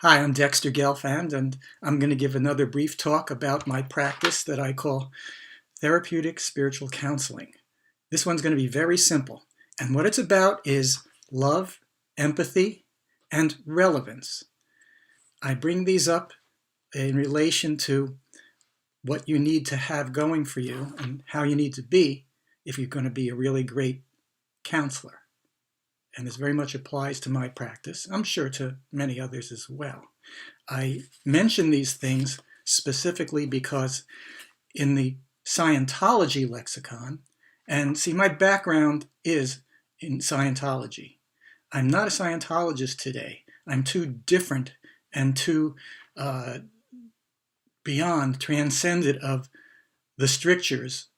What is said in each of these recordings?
Hi, I'm Dexter Gelfand, and I'm going to give another brief talk about my practice that I call therapeutic spiritual counseling. This one's going to be very simple, and what it's about is love, empathy, and relevance. I bring these up in relation to what you need to have going for you and how you need to be if you're going to be a really great counselor. And this very much applies to my practice. I'm sure to many others as well. I mention these things specifically because in the Scientology lexicon, and see, my background is in Scientology. I'm not a Scientologist today. I'm too different and too beyond, transcended of the strictures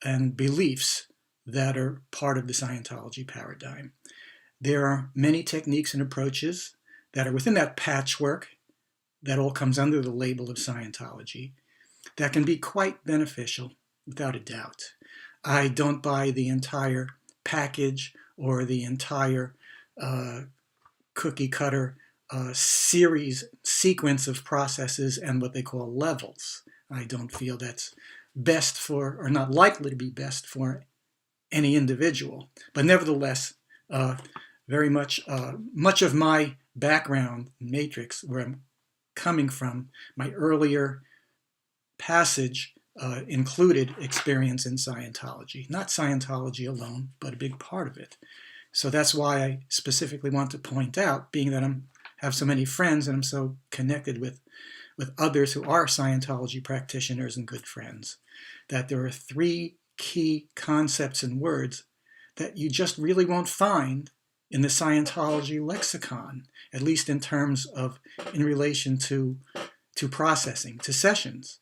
and beliefs that are part of the Scientology paradigm. There are many techniques and approaches that are within that patchwork that all comes under the label of Scientology that can be quite beneficial, without a doubt. I don't buy the entire package or the entire cookie cutter sequence of processes and what they call levels. I don't feel that's best for, or not likely to be best for, any individual. But nevertheless, very much of my background matrix, where I'm coming from, my earlier passage included experience in Scientology. Not Scientology alone, but a big part of it. So that's why I specifically want to point out, being that I have so many friends and I'm so connected with others who are Scientology practitioners and good friends, that there are three key concepts and words that you just really won't find in the Scientology lexicon, at least in terms of, in relation to processing, to sessions.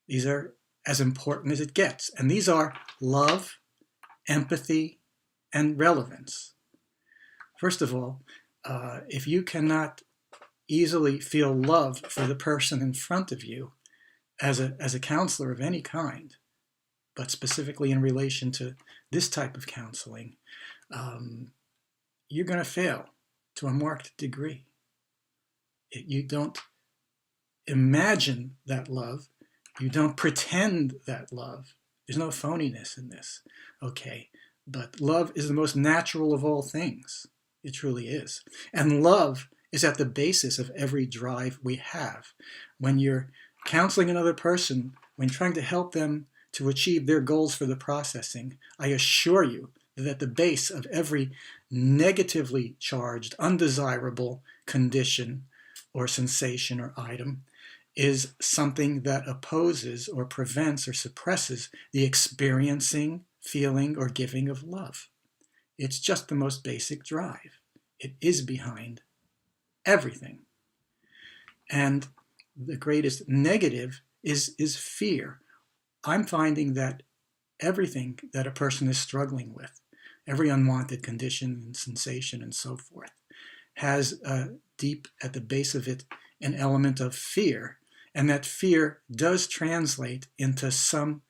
These are as important as it gets. And these are love, empathy, and relevance. First of all, if you cannot easily feel love for the person in front of you as a counselor of any kind, but specifically in relation to this type of counseling, you're going to fail to a marked degree. You don't imagine that love. You don't pretend that love. There's no phoniness in this, okay? But love is the most natural of all things. It truly is. And love is at the basis of every drive we have. When you're counseling another person, when trying to help them to achieve their goals for the processing, I assure you that at the base of every negatively charged, undesirable condition or sensation or item is something that opposes or prevents or suppresses the experiencing, feeling, or giving of love. It's just the most basic drive. It is behind everything. And the greatest negative is fear. I'm finding that everything that a person is struggling with, every unwanted condition and sensation and so forth, has deep at the base of it an element of fear. And that fear does translate into some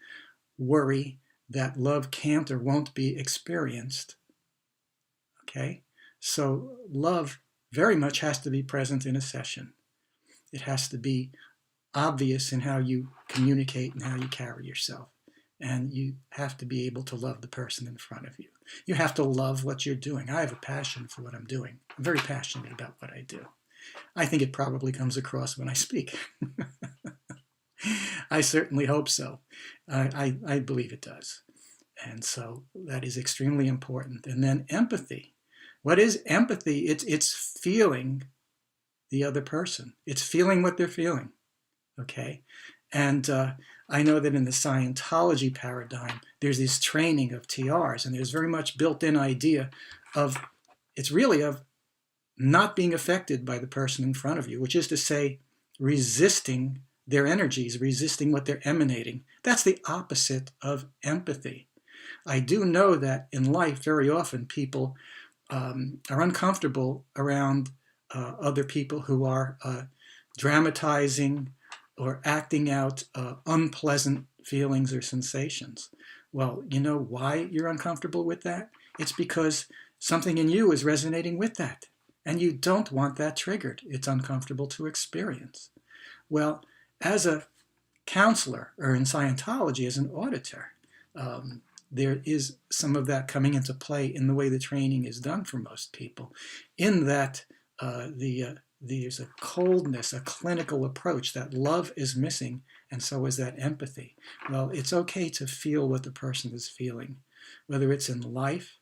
worry that love can't or won't be experienced. Okay? So love very much has to be present in a session. It has to be obvious in how you communicate and how you carry yourself. And you have to be able to love the person in front of you. You have to love what you're doing. I have a passion for what I'm doing. I'm very passionate about what I do. I think it probably comes across when I speak. I certainly hope so. I believe it does. And so that is extremely important. And then empathy. What is empathy? It's feeling the other person. It's feeling what they're feeling. Okay? And I know that in the Scientology paradigm, there's this training of TRs, and there's very much built-in idea of, it's really of not being affected by the person in front of you, which is to say, resisting their energies, resisting what they're emanating. That's the opposite of empathy. I do know that in life, very often people are uncomfortable around other people who are dramatizing or acting out unpleasant feelings or sensations. Well, you know why you're uncomfortable with that? It's because something in you is resonating with that. And you don't want that triggered. It's uncomfortable to experience. Well, as a counselor, or in Scientology as an auditor, there is some of that coming into play in the way the training is done for most people, in that there's a coldness, a clinical approach, that love is missing, and so is that empathy. Well, it's okay to feel what the person is feeling, whether it's in life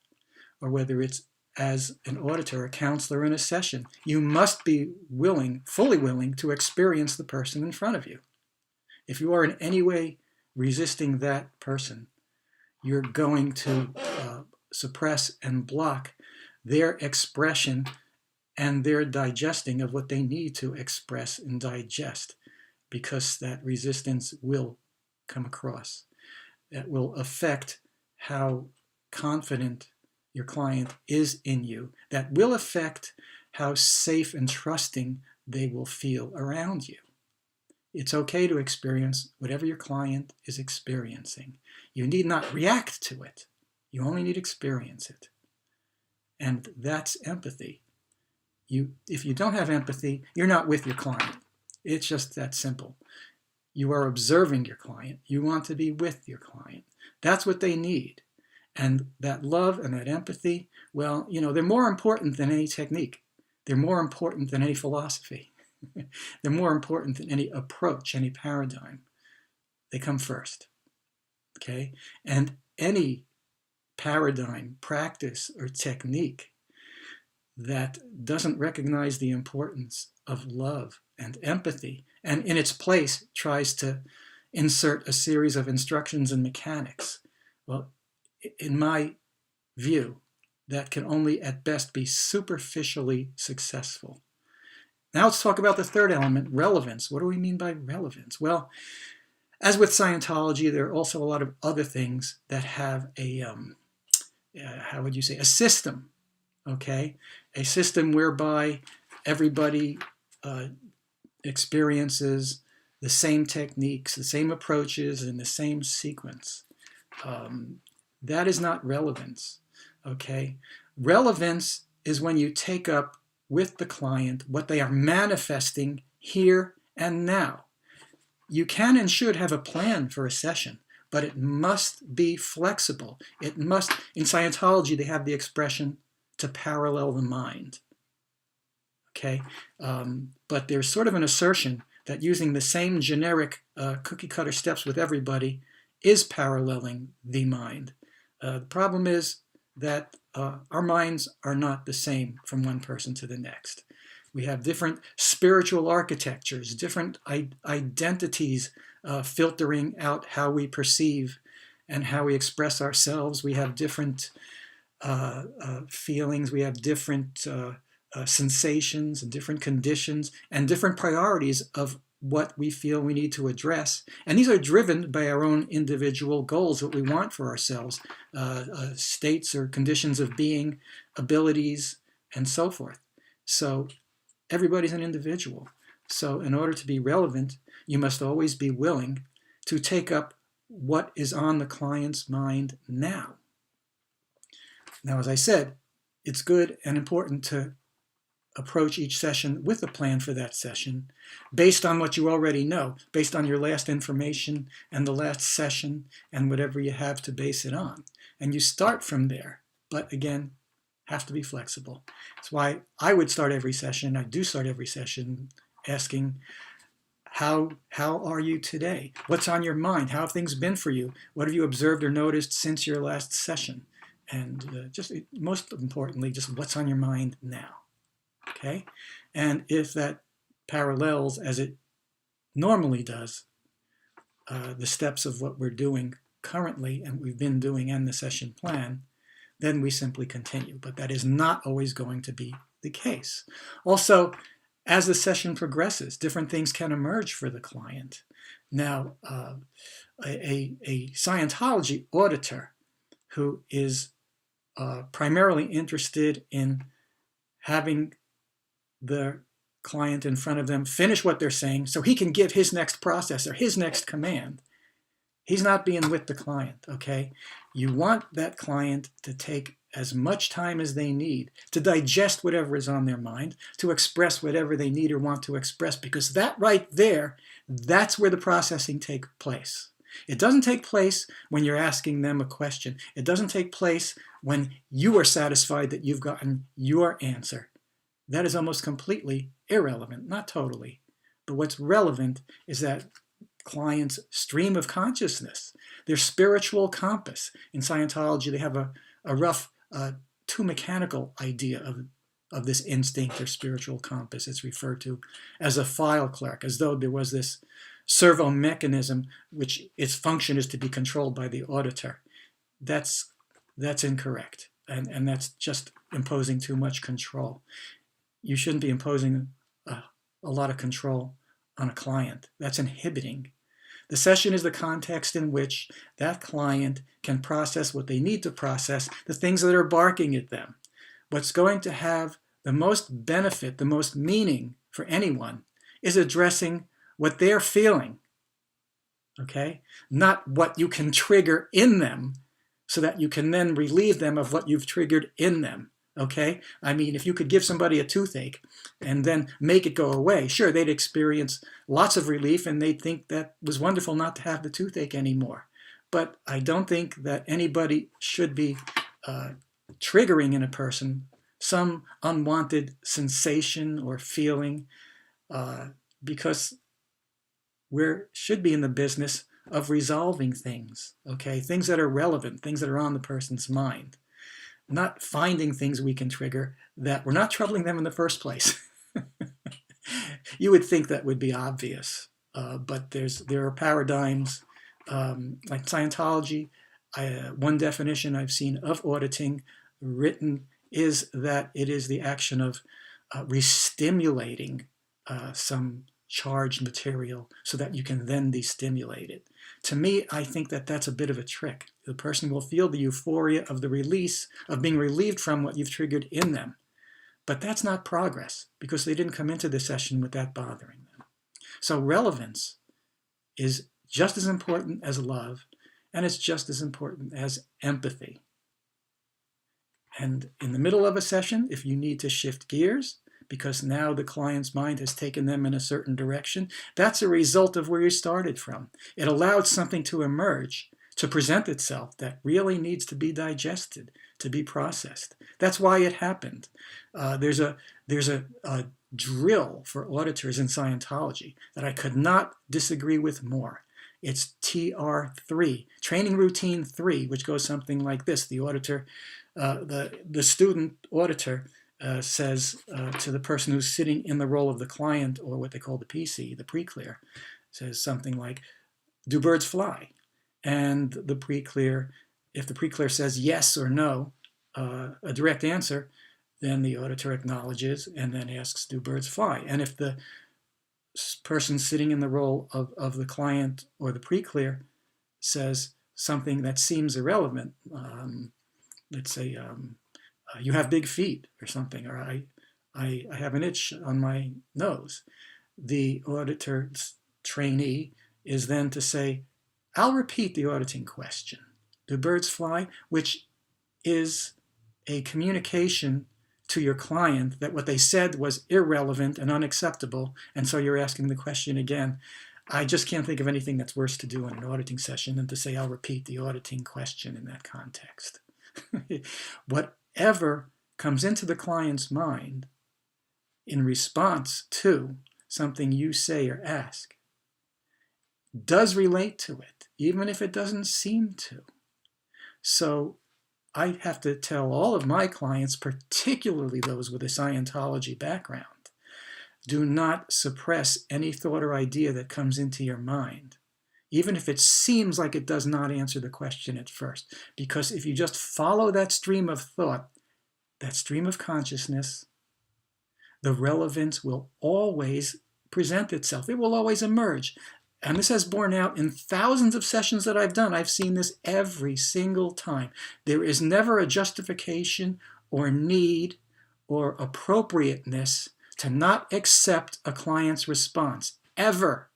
or whether it's as an auditor, a counselor in a session. You must be willing, fully willing, to experience the person in front of you. If you are in any way resisting that person, you're going to suppress and block their expression and their digesting of what they need to express and digest, because that resistance will come across. That will affect how confident your client is in you. That will affect how safe and trusting they will feel around you. It's okay to experience whatever your client is experiencing. You need not react to it. You only need to experience it. And that's empathy. If you don't have empathy, you're not with your client. It's just that simple. You are observing your client. You want to be with your client. That's what they need. And that love and that empathy, well, they're more important than any technique. They're more important than any philosophy. They're more important than any approach, any paradigm. They come first, okay? And any paradigm, practice, or technique that doesn't recognize the importance of love and empathy, and in its place tries to insert a series of instructions and mechanics, well, in my view, that can only at best be superficially successful. Now let's talk about the third element, relevance. What do we mean by relevance? Well, as with Scientology, there are also a lot of other things that have a, a system, okay? A system whereby everybody experiences the same techniques, the same approaches, in the same sequence. That is not relevance, okay? Relevance is when you take up with the client what they are manifesting here and now. You can and should have a plan for a session, but it must be flexible. It must, in Scientology, they have the expression to parallel the mind. Okay, but there's sort of an assertion that using the same generic cookie cutter steps with everybody is paralleling the mind. The problem is that our minds are not the same from one person to the next. We have different spiritual architectures, different identities filtering out how we perceive and how we express ourselves. We have different feelings, we have different sensations and different conditions and different priorities of what we feel we need to address. And these are driven by our own individual goals, what we want for ourselves, states or conditions of being, abilities, and so forth. So everybody's an individual. So in order to be relevant, you must always be willing to take up what is on the client's mind now. Now, as I said, it's good and important to approach each session with a plan for that session based on what you already know, based on your last information and the last session and whatever you have to base it on. And you start from there, but again, have to be flexible. That's why I would start every session, I do start every session asking, how are you today? What's on your mind? How have things been for you? What have you observed or noticed since your last session? And just most importantly, just what's on your mind now? Okay, and if that parallels, as it normally does, the steps of what we're doing currently and we've been doing and the session plan, then we simply continue. But that is not always going to be the case. Also, as the session progresses, different things can emerge for the client. Now, a Scientology auditor who is primarily interested in having the client in front of them finish what they're saying so he can give his next process or his next command, he's not being with the client, okay? You want that client to take as much time as they need to digest whatever is on their mind, to express whatever they need or want to express, because that right there, that's where the processing takes place. It doesn't take place when you're asking them a question. It doesn't take place when you are satisfied that you've gotten your answer. That is almost completely irrelevant, not totally. But what's relevant is that client's stream of consciousness, their spiritual compass. In Scientology, they have a rough, too mechanical idea of this instinct or spiritual compass. It's referred to as a file clerk, as though there was this servo mechanism which its function is to be controlled by the auditor. That's incorrect, and that's just imposing too much control. You shouldn't be imposing a lot of control on a client. That's inhibiting. The session is the context in which that client can process what they need to process, the things that are barking at them. What's going to have the most benefit, the most meaning for anyone is addressing what they're feeling, okay? Not what you can trigger in them so that you can then relieve them of what you've triggered in them. Okay? I mean, if you could give somebody a toothache and then make it go away, sure, they'd experience lots of relief and they'd think that was wonderful not to have the toothache anymore. But I don't think that anybody should be triggering in a person some unwanted sensation or feeling, because we should be in the business of resolving things, okay? Things that are relevant, things that are on the person's mind. Not finding things we can trigger that we're not troubling them in the first place. You would think that would be obvious, but there are paradigms like Scientology. One definition I've seen of auditing written is that it is the action of re-stimulating some charged material so that you can then destimulate it. To me, I think that that's a bit of a trick. The person will feel the euphoria of the release, of being relieved from what you've triggered in them. But that's not progress, because they didn't come into the session with that bothering them. So relevance is just as important as love, and it's just as important as empathy. And in the middle of a session, if you need to shift gears, because now the client's mind has taken them in a certain direction, that's a result of where you started from. It allowed something to emerge, to present itself, that really needs to be digested, to be processed. That's why it happened. There's a drill for auditors in Scientology that I could not disagree with more. It's TR3, Training Routine 3, which goes something like this. The auditor, the student auditor, says to the person who's sitting in the role of the client, or what they call the PC, the pre-clear, says something like, "Do birds fly?" And the pre-clear, if the pre-clear says yes or no, a direct answer, then the auditor acknowledges and then asks, "Do birds fly?" And if the person sitting in the role of the client or the pre-clear says something that seems irrelevant, let's say, "You have big feet," or something, or I have an itch on my nose. The auditor's trainee is then to say, "I'll repeat the auditing question. Do birds fly?" Which is a communication to your client that what they said was irrelevant and unacceptable, and so you're asking the question again. I just can't think of anything that's worse to do in an auditing session than to say, "I'll repeat the auditing question" in that context. Whatever comes into the client's mind in response to something you say or ask does relate to it, even if it doesn't seem to. So I have to tell all of my clients, particularly those with a Scientology background, do not suppress any thought or idea that comes into your mind, even if it seems like it does not answer the question at first. Because if you just follow that stream of thought, that stream of consciousness, the relevance will always present itself. It will always emerge. And this has borne out in thousands of sessions that I've done. I've seen this every single time. There is never a justification or need or appropriateness to not accept a client's response, ever.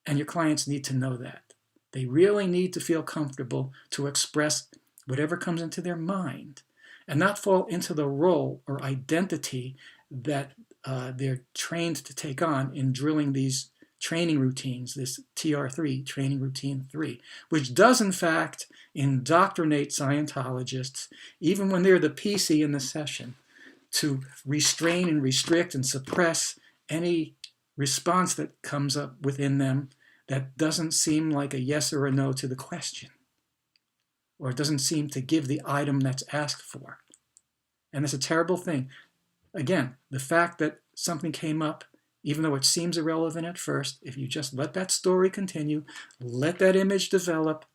And your clients need to know that. They really need to feel comfortable to express whatever comes into their mind, and not fall into the role or identity that they're trained to take on in drilling these training routines, this TR3, training routine 3, which does in fact indoctrinate Scientologists, even when they're the PC in the session, to restrain and restrict and suppress any response that comes up within them that doesn't seem like a yes or a no to the question, or it doesn't seem to give the item that's asked for. And it's a terrible thing. Again, the fact that something came up, even though it seems irrelevant at first, if you just let that story continue, let that image develop,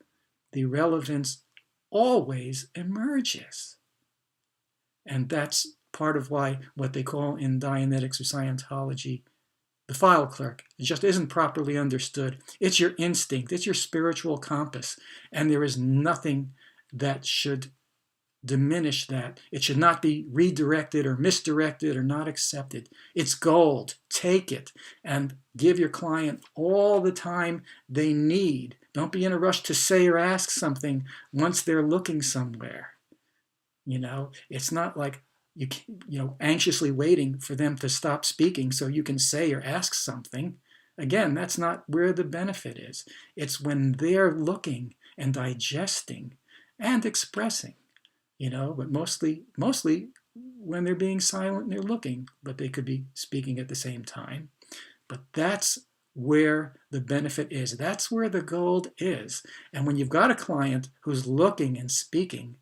the relevance always emerges. And that's part of why what they call in Dianetics or Scientology the file clerk. It just isn't properly understood. It's your instinct. It's your spiritual compass. And there is nothing that should diminish that. It should not be redirected or misdirected or not accepted. It's gold. Take it and give your client all the time they need. Don't be in a rush to say or ask something once they're looking somewhere. It's not like anxiously waiting for them to stop speaking so you can say or ask something. Again, that's not where the benefit is. It's when they're looking and digesting and expressing, but mostly when they're being silent and they're looking, but they could be speaking at the same time. But that's where the benefit is. That's where the gold is. And when you've got a client who's looking and speaking,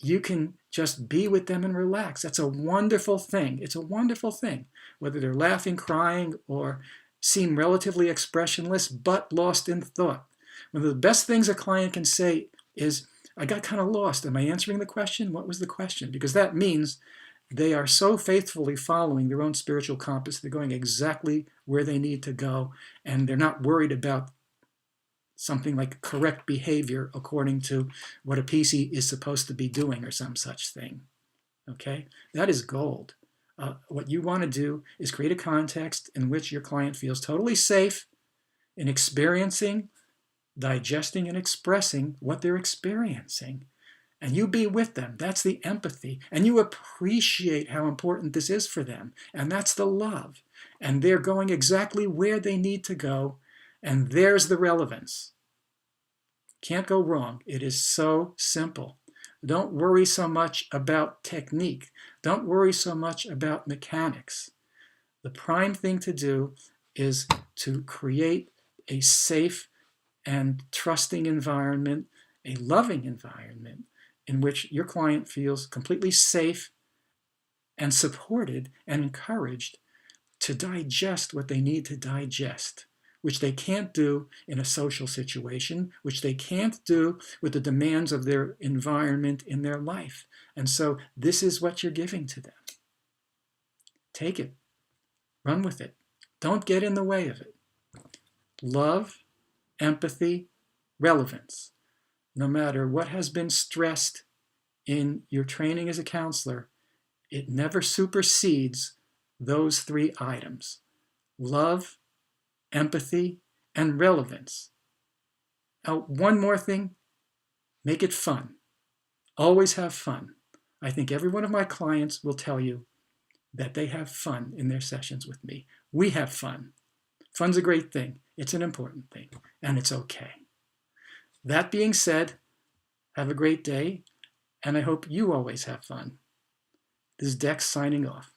you can just be with them and relax. That's a wonderful thing. It's a wonderful thing, whether they're laughing, crying, or seem relatively expressionless, but lost in thought. One of the best things a client can say is, I got kind of lost. Am I answering the question? What was the question? Because that means they are so faithfully following their own spiritual compass. They're going exactly where they need to go, and they're not worried about something like correct behavior according to what a PC is supposed to be doing or some such thing. Okay? That is gold. What you want to do is create a context in which your client feels totally safe in experiencing, digesting, and expressing what they're experiencing. And you be with them. That's the empathy. And you appreciate how important this is for them. And that's the love. And they're going exactly where they need to go. And there's the relevance. Can't go wrong. It is so simple. Don't worry so much about technique. Don't worry so much about mechanics. The prime thing to do is to create a safe and trusting environment, a loving environment in which your client feels completely safe and supported and encouraged to digest what they need to digest, which they can't do in a social situation, which they can't do with the demands of their environment in their life. And so this is what you're giving to them. Take it. Run with it. Don't get in the way of it. Love, empathy, relevance. No matter what has been stressed in your training as a counselor, it never supersedes those three items: love, empathy, and relevance. Now, one more thing, make it fun. Always have fun. I think every one of my clients will tell you that they have fun in their sessions with me. We have fun. Fun's a great thing. It's an important thing, and it's okay. That being said, have a great day, and I hope you always have fun. This is Dex signing off.